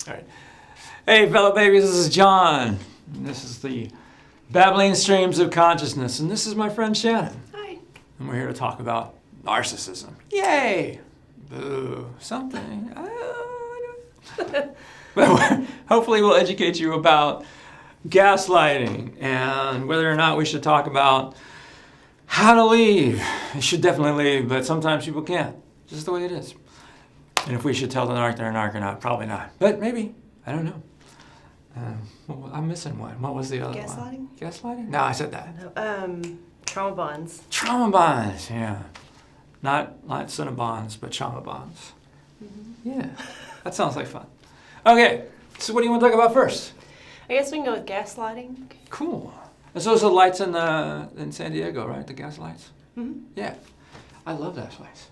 All right. Hey, fellow babies, this is John. And this is the Babbling Streams of Consciousness. And this is my friend Shannon. Hi. And we're here to talk about narcissism. Yay! Boo. Something. But hopefully we'll educate you about gaslighting and whether or not we should talk about how to leave. You should definitely leave, but sometimes people can't. Just the way it is. And if we should tell the narc they're a narc or not, probably not. But maybe. I don't know. I'm missing one. What was the other one? Gaslighting? Gaslighting? No, I said that. No, trauma bonds. Trauma bonds, yeah. Not Cinnabons, but trauma bonds. Mm-hmm. Yeah, that sounds like fun. Okay, so what do you want to talk about first? I guess we can go with gaslighting. Cool. And so those are the lights in San Diego, right? The gas lights? Mm-hmm. Yeah. I love that place.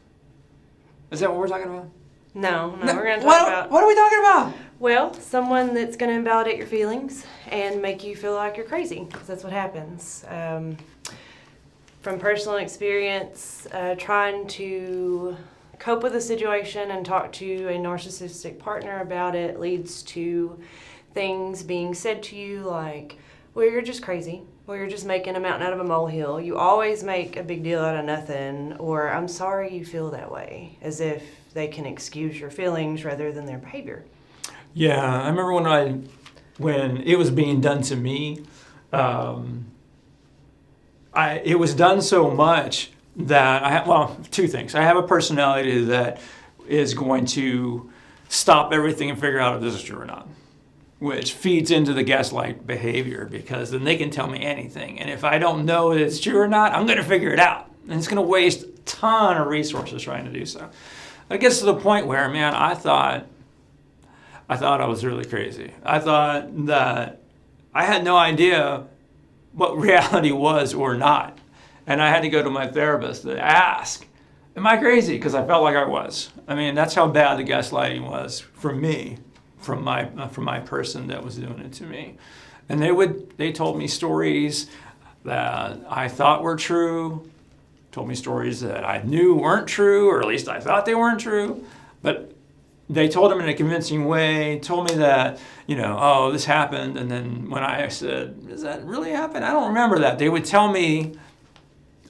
Is that what we're talking about? No, we're going to talk about... What are we talking about? Well, someone that's going to invalidate your feelings and make you feel like you're crazy, because that's what happens. From personal experience, trying to cope with a situation and talk to a narcissistic partner about it leads to things being said to you like, well, you're just crazy, or you're just making a mountain out of a molehill. You always make a big deal out of nothing, or I'm sorry you feel that way, as if they can excuse your feelings rather than their behavior. Yeah, I remember when it was being done to me, it was done so much that two things. I have a personality that is going to stop everything and figure out if this is true or not, which feeds into the gaslight behavior, because then they can tell me anything. And if I don't know that it's true or not, I'm going to figure it out. And it's going to waste a ton of resources trying to do so. It gets to the point where, man, I thought I was really crazy. I thought that I had no idea what reality was or not. And I had to go to my therapist to ask, am I crazy? Because I felt like I was. I mean, that's how bad the gaslighting was for me, from my person that was doing it to me. And they told me stories that I thought were true, told me stories that I knew weren't true, or at least I thought they weren't true. But they told them in a convincing way, told me that, oh, this happened. And then when I said, does that really happen? I don't remember that. They would tell me,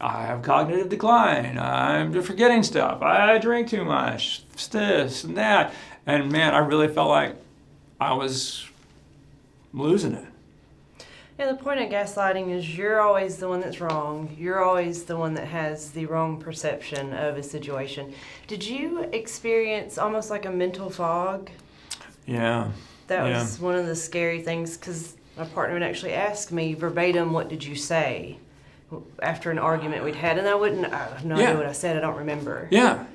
I have cognitive decline. I'm forgetting stuff. I drink too much. This and that. And man, I really felt like I was losing it. Yeah, the point of gaslighting is you're always the one that's wrong. You're always the one that has the wrong perception of a situation. Did you experience almost like a mental fog? Yeah. That was one of the scary things, because my partner would actually ask me verbatim, what did you say? After an argument we'd had, and I have no idea what I said. I don't remember. Yeah.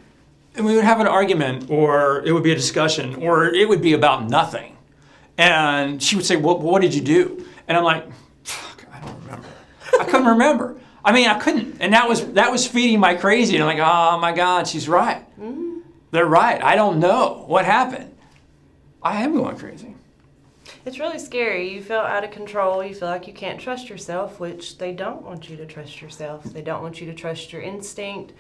And we would have an argument, or it would be a discussion, or it would be about nothing. And she would say, well, what did you do? And I'm like, fuck, I don't remember. I couldn't remember. I mean, I couldn't. And that was feeding my crazy. And I'm like, oh my God, she's right. Mm-hmm. They're right. I don't know what happened. I am going crazy. It's really scary. You feel out of control. You feel like you can't trust yourself, which they don't want you to trust yourself. They don't want you to trust your instinct.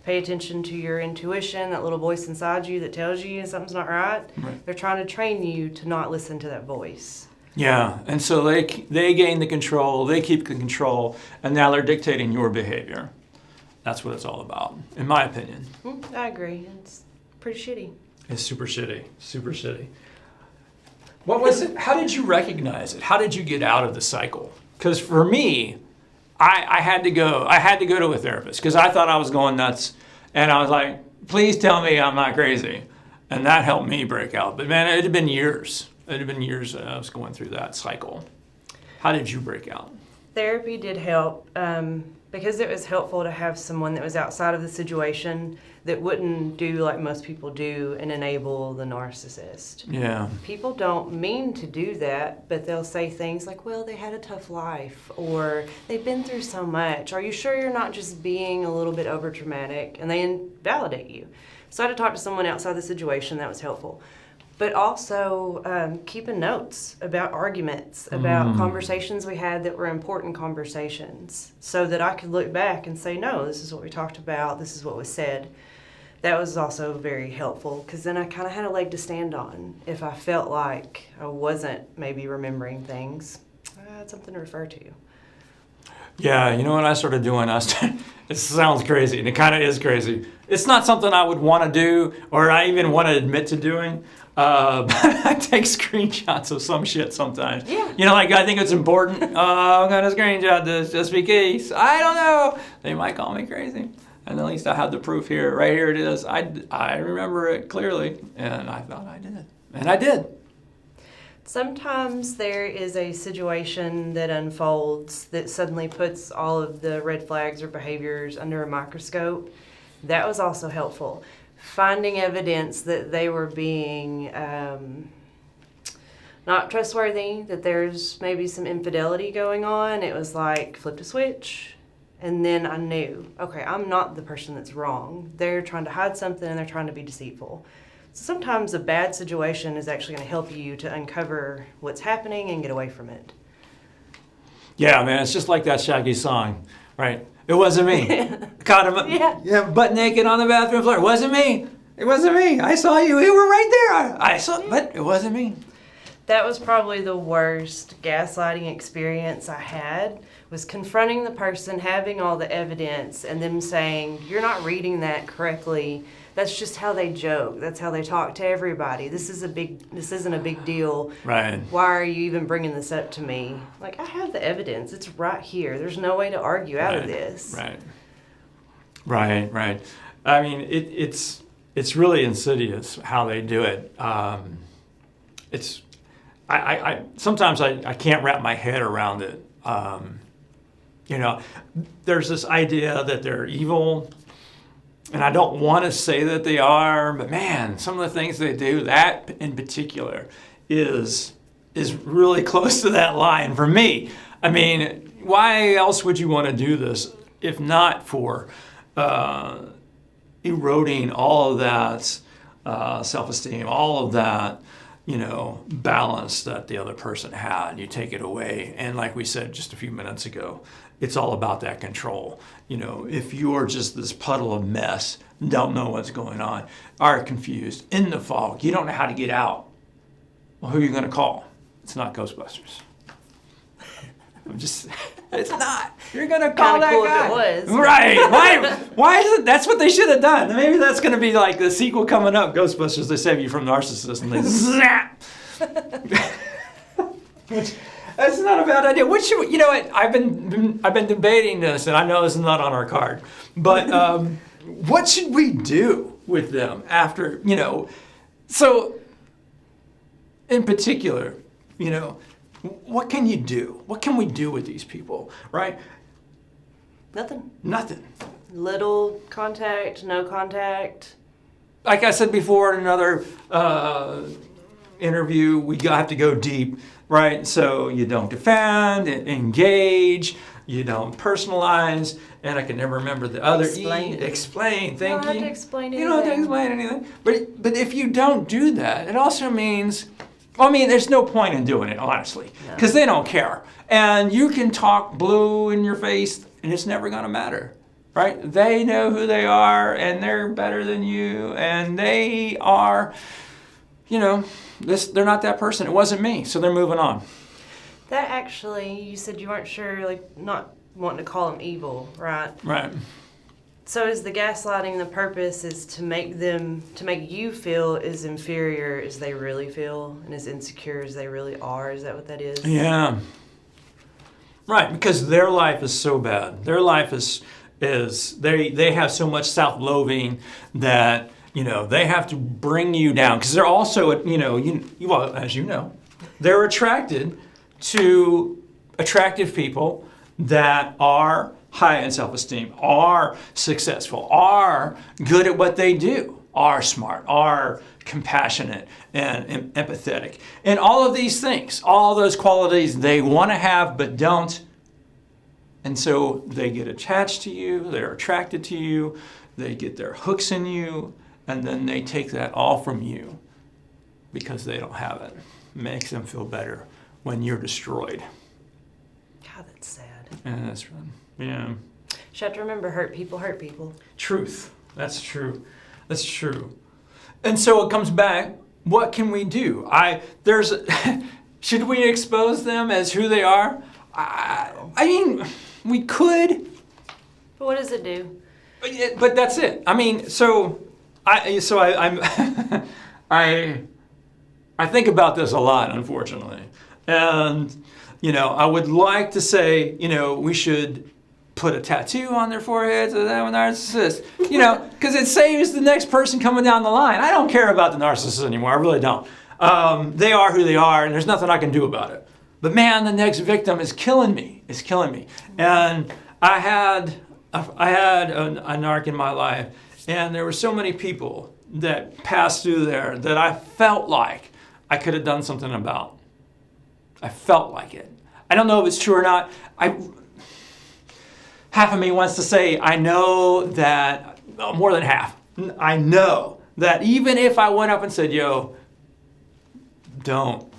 Pay attention to your intuition, that little voice inside you that tells you something's not right. They're trying to train you to not listen to that voice. Yeah, and so they gain the control, they keep the control, and now they're dictating your behavior. That's what it's all about, in my opinion. I agree. It's pretty shitty. It's super shitty, super shitty. What was it? How did you recognize it? How did you get out of the cycle? Because for me, I had to go to a therapist because I thought I was going nuts, and I was like, please tell me I'm not crazy. And that helped me break out. But man, it had been years. It had been years that I was going through that cycle. How did you break out? Therapy did help because it was helpful to have someone that was outside of the situation that wouldn't do like most people do and enable the narcissist. Yeah. People don't mean to do that, but they'll say things like, well, they had a tough life, or they've been through so much. Are you sure you're not just being a little bit over dramatic? And they invalidate you. So I had to talk to someone outside the situation. That was helpful. But also keeping notes about arguments, about conversations we had that were important conversations, so that I could look back and say, no, this is what we talked about, this is what was said. That was also very helpful because then I kind of had a leg to stand on. If I felt like I wasn't maybe remembering things, I had something to refer to. Yeah, you know what I started doing? It sounds crazy, and it kind of is crazy. It's not something I would want to do, or I even want to admit to doing. But I take screenshots of some shit sometimes. Yeah. You know, like I think it's important. I'm gonna screenshot this just because. I don't know. They might call me crazy, and at least I have the proof here. Right here it is. I remember it clearly, and I thought I did, and I did. Sometimes there is a situation that unfolds that suddenly puts all of the red flags or behaviors under a microscope. That was also helpful. Finding evidence that they were being not trustworthy, that there's maybe some infidelity going on. It was like flipped a switch, and then I knew, okay, I'm not the person that's wrong. They're trying to hide something and they're trying to be deceitful. Sometimes a bad situation is actually going to help you to uncover what's happening and get away from it. Yeah, man, it's just like that Shaggy song, right? It wasn't me. Caught him butt naked on the bathroom floor. It wasn't me. It wasn't me. I saw you. You were right there. I saw, but it wasn't me. That was probably the worst gaslighting experience I had, was confronting the person, having all the evidence, and them saying, you're not reading that correctly. That's just how they joke. That's how they talk to everybody. This isn't a big deal. Right. Why are you even bringing this up to me? Like, I have the evidence. It's right here. There's no way to argue out of this. Right. I mean, it's really insidious how they do it. It's I sometimes I can't wrap my head around it. You know, there's this idea that they're evil. And I don't want to say that they are, but man, some of the things they do, that in particular, is really close to that line for me. I mean, why else would you want to do this if not for eroding all of that self-esteem, all of that, balance that the other person had? You take it away, and like we said just a few minutes ago, it's all about that control. If you're just this puddle of mess, don't know what's going on, are confused, in the fog, you don't know how to get out, well, who are you going to call? It's not Ghostbusters. It's not. You're going to call that cool guy. If it was. Right. Why is it? That's what they should have done. Maybe that's going to be like the sequel coming up, Ghostbusters, they save you from narcissists, and they zap. That's not a bad idea. What should you know? What I've been debating this, and I know this is not on our card, but what should we do with them after? So in particular, what can you do? What can we do with these people? Right? Nothing. Little contact, no contact. Like I said before in another interview, we have to go deep. Right, so you don't defend, engage, you don't personalize, and I can never remember the other Explain. Explain. Thank you. You don't have to explain anything. You don't have to explain anything. But if you don't do that, it also means, there's no point in doing it, honestly, because they don't care, and you can talk blue in your face, and it's never going to matter. Right? They know who they are, and they're better than you, and they are. They're not that person. It wasn't me, so they're moving on. That actually, you said you weren't sure, not wanting to call them evil, right? Right. So is the gaslighting, the purpose is to make you feel as inferior as they really feel and as insecure as they really are? Is that what that is? Yeah. Right, because their life is so bad. Their life is they have so much self-loathing that they have to bring you down, because they're also, as you know, they're attracted to attractive people that are high in self-esteem, are successful, are good at what they do, are smart, are compassionate and empathetic. And all of these things, all those qualities they want to have but don't. And so they get attached to you, they're attracted to you, they get their hooks in you, and then they take that all from you because they don't have it. It makes them feel better when you're destroyed. God, that's sad. And that's right. Yeah. You have to remember, hurt people hurt people. Truth. That's true. That's true. And so it comes back, what can we do? Should we expose them as who they are? I mean, we could. But what does it do? But that's it. I mean, I'm I think about this a lot, unfortunately. And, I would like to say, we should put a tattoo on their foreheads of that narcissist, because it saves the next person coming down the line. I don't care about the narcissist anymore. I really don't. They are who they are, and there's nothing I can do about it. But man, the next victim is killing me. It's killing me. And I had a narc in my life, and there were so many people that passed through there that I felt like I could have done something about. I felt like it. I don't know if it's true or not. Half of me wants to say I know that, more than half. I know that even if I went up and said, yo, don't,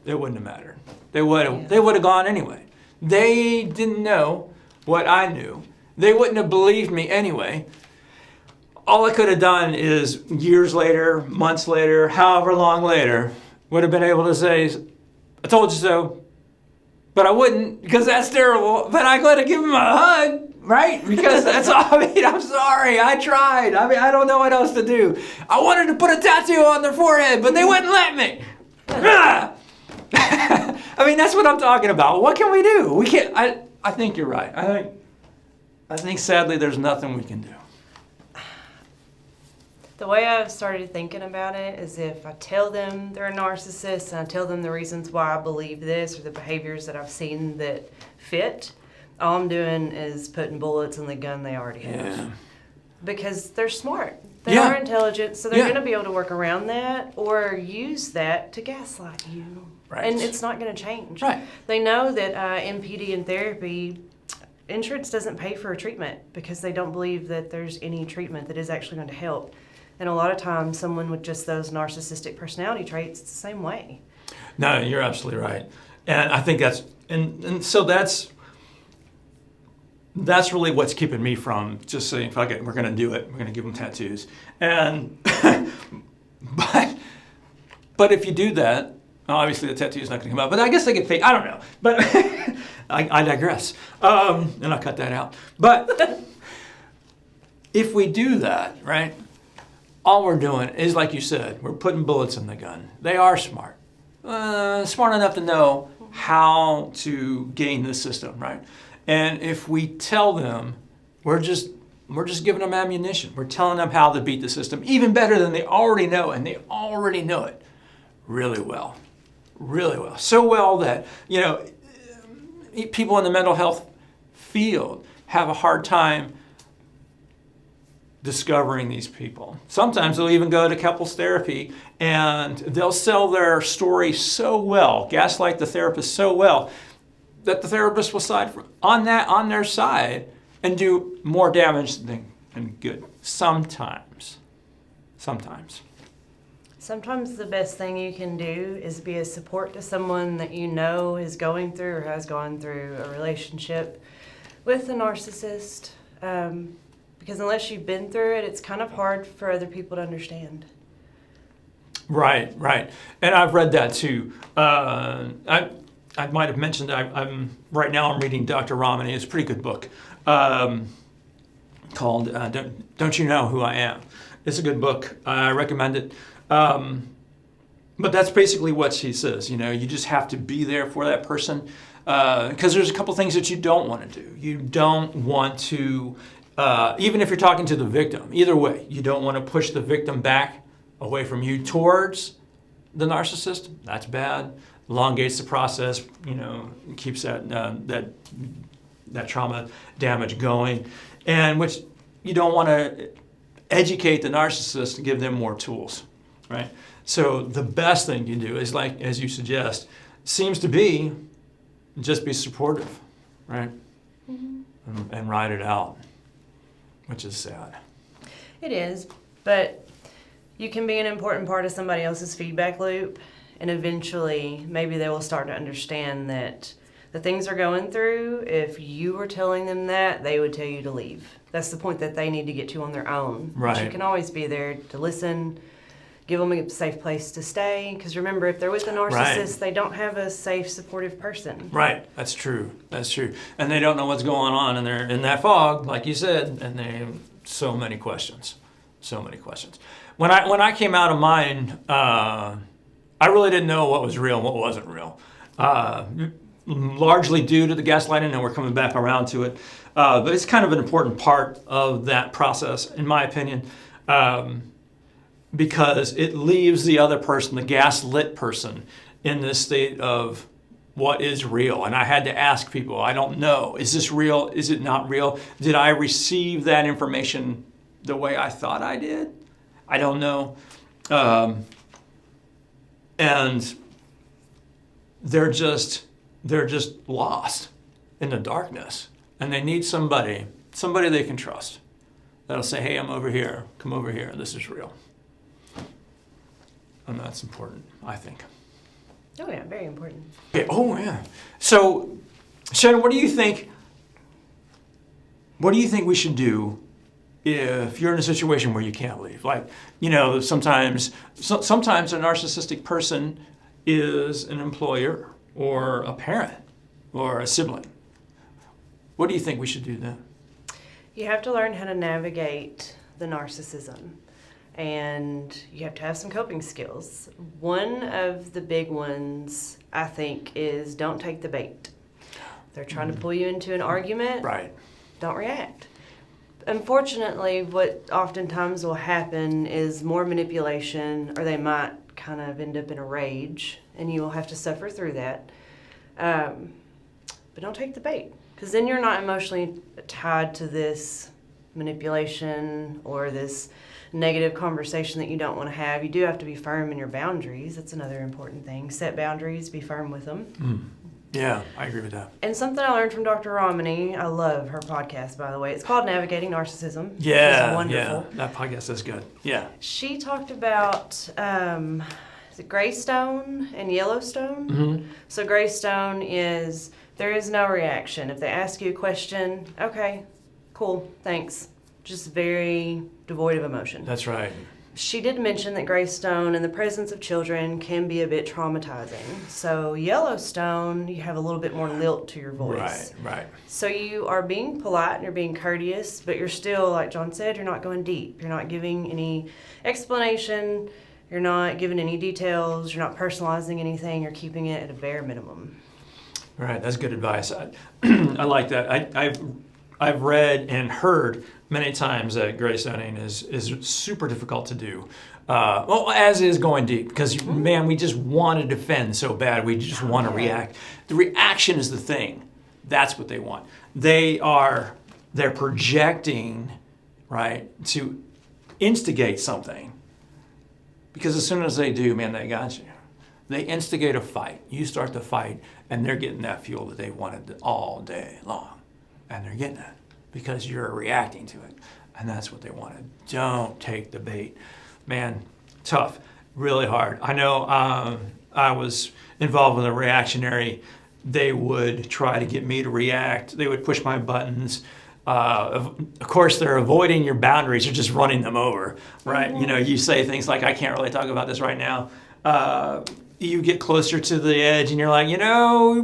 it wouldn't have mattered. They would have gone anyway. They didn't know what I knew. They wouldn't have believed me anyway. All I could have done is years later, months later, however long later, would have been able to say, I told you so, but I wouldn't, because that's terrible. But I could have given him a hug, right? Because that's all. I'm sorry, I tried. I don't know what else to do. I wanted to put a tattoo on their forehead, but they wouldn't let me. That's what I'm talking about. What can we do? We can't. I think you're right. I think sadly there's nothing we can do. The way I've started thinking about it is if I tell them they're a narcissist and I tell them the reasons why I believe this or the behaviors that I've seen that fit, all I'm doing is putting bullets in the gun they already have. Yeah. Because they're smart. They are intelligent, so they're going to be able to work around that or use that to gaslight you. Right. And it's not going to change. Right. They know that MPD and therapy, insurance doesn't pay for a treatment because they don't believe that there's any treatment that is actually going to help. And a lot of times, someone with just those narcissistic personality traits, it's the same way. No, you're absolutely right. And I think so that's really what's keeping me from just saying, fuck it, we're going to do it. We're going to give them tattoos. And, but if you do that, obviously the tattoo's not going to come out. But I guess they get fake. I don't know. But I digress. And I'll cut that out. But if we do that, right, all we're doing is, like you said, we're putting bullets in the gun. They are smart. Smart enough to know how to gain the system, right? And if we tell them, we're just giving them ammunition. We're telling them how to beat the system, even better than they already know, and they already know it really well. Really well. So well that, people in the mental health field have a hard time discovering these people. Sometimes they'll even go to couples therapy and they'll sell their story so well, gaslight the therapist so well, that the therapist will side on their side and do more damage than good. Sometimes. Sometimes the best thing you can do is be a support to someone that you know is going through or has gone through a relationship with a narcissist. Because unless you've been through it, it's kind of hard for other people to understand. Right. And I've read that too. I might have mentioned I'm right now I'm reading Dr. Ramani. It's a pretty good book called Don't You Know Who I Am? It's a good book. I recommend it. But that's basically what she says. You just have to be there for that person because there's a couple things that you don't want to do. You don't want to, even if you're talking to the victim, either way, you don't want to push the victim back away from you towards the narcissist. That's bad. Elongates the process, keeps that trauma damage going, and which you don't want to educate the narcissist and give them more tools, right? So the best thing you do is, like as you suggest, seems to be just be supportive, right? Mm-hmm. And ride it out, which is sad. It is, but you can be an important part of somebody else's feedback loop. And eventually, maybe they will start to understand that the things they're going through, if you were telling them that, they would tell you to leave. that's the point that they need to get to on their own. Right. But you can always be there to listen, give them a safe place to stay. Because remember, if they're with a narcissist, they don't have a safe, supportive person. Right. That's true. That's true. And they don't know what's going on, and they're in that fog, like you said, and they have so many questions. So many questions. When I came out of mine, I really didn't know what was real and what wasn't real. Largely due to the gaslighting, and we're coming back around to it. But it's kind of an important part of that process, in my opinion, because it leaves the other person, the gaslit person, in this state of what is real. And I had to ask people, I don't know, is this real? Is it not real? Did I receive that information the way I thought I did? I don't know. And they're just lost in the darkness, and they need somebody they can trust that'll say, hey, I'm over here, come over here, this is real. And that's important, I think. Oh yeah, very important. Okay. Oh yeah. So, Shannon, what do you think we should do if you're in a situation where you can't leave? Like, sometimes a narcissistic person is an employer or a parent or a sibling. What do you think we should do then? You have to learn how to navigate the narcissism, and you have to have some coping skills. One of the big ones, I think, is don't take the bait. They're trying to pull you into an argument. Right. Don't react. Unfortunately, what oftentimes will happen is more manipulation, or they might kind of end up in a rage, and you will have to suffer through that. But don't take the bait, because then you're not emotionally tied to this manipulation or this negative conversation that you don't want to have. You do have to be firm in your boundaries. That's another important thing. Set boundaries, be firm with them. Yeah, I agree with that. And something I learned from Dr. Romney, I love her podcast, by the way. It's called Navigating Narcissism. Yeah, it's wonderful. Yeah, that podcast is good. Yeah. She talked about is it Greystone and Yellowstone? Mm-hmm. So Greystone is there is no reaction. If they ask you a question, okay, cool, thanks. Just very devoid of emotion. That's right. She did mention that Greystone in the presence of children can be a bit traumatizing. So Yellowstone, you have a little bit more lilt to your voice. Right. So you are being polite and you're being courteous, but you're still, like John said, you're not going deep. You're not giving any explanation. You're not giving any details. You're not personalizing anything. You're keeping it at a bare minimum. Right. That's good advice. I like that. I've read and heard many times that graystoning is super difficult to do. As is going deep, because man, we just want to defend so bad. We just want to react. The reaction is the thing. That's what they want. They're projecting, right, to instigate something. Because as soon as they do, man, they got you. They instigate a fight. You start the fight, and they're getting that fuel that they wanted all day long. And they're getting it because you're reacting to it. And that's what they wanted. Don't take the bait. Man, tough, really hard. I know I was involved with a reactionary. They would try to get me to react. They would push my buttons. Of course, they're avoiding your boundaries. They're just running them over, right? Mm-hmm. You say things like, I can't really talk about this right now. You get closer to the edge and you're like, we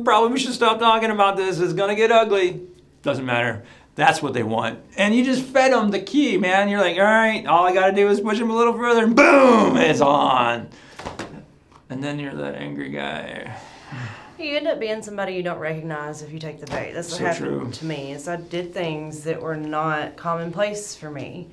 probably should stop talking about this. It's going to get ugly. Doesn't matter. That's what they want. And you just fed them the key, man. You're like, all right, all I got to do is push them a little further and boom, it's on. And then you're that angry guy. You end up being somebody you don't recognize if you take the bait. That's what happened to me. Is I did things that were not commonplace for me.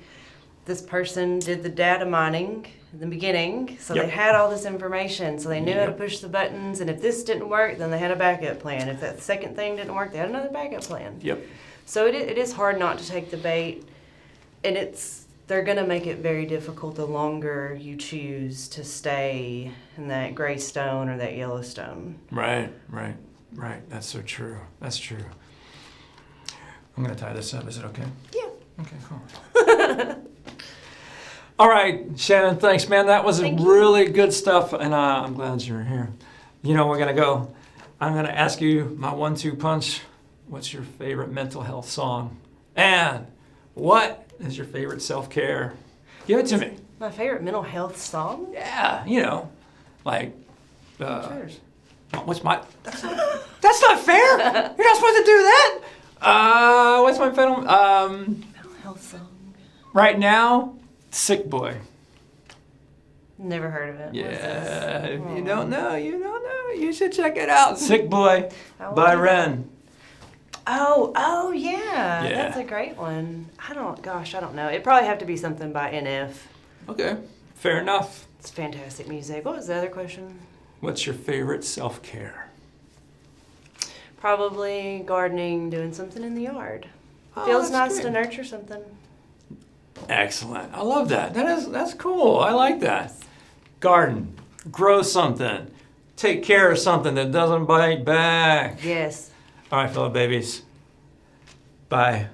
This person did the data mining in the beginning, so they had all this information, so they knew how to push the buttons, and if this didn't work, then they had a backup plan. If that second thing didn't work, they had another backup plan. Yep. So it is hard not to take the bait, and they're going to make it very difficult the longer you choose to stay in that Greystone or that Yellowstone. Right. That's so true. That's true. I'm going to tie this up. Is it okay? Yeah. Okay, cool. All right, Shannon, thanks, man. That was really good stuff, and I'm glad you're here. We're going to go. I'm going to ask you my 1-2 punch. What's your favorite mental health song? And What is your favorite self-care? Give it to me. My favorite mental health song? Yeah, you know, like, Yours. what's my, that's not fair. You're not supposed to do that. What's my final, Mental health song. right now, Sick Boy. Never heard of it. What is Yeah, this? if you don't know, you should check it out. Sick Boy I will by do that. Ren. Oh yeah. Yeah. That's a great one. I don't know. It'd probably have to be something by NF. Okay, fair enough. It's fantastic music. What was the other question? What's your favorite self-care? Probably gardening, doing something in the yard. Oh, Feels that's nice to good. nurture something. Excellent. I love that. That's cool. I like that. Garden, grow something, take care of something that doesn't bite back. Yes. All right, fellow babies. Bye.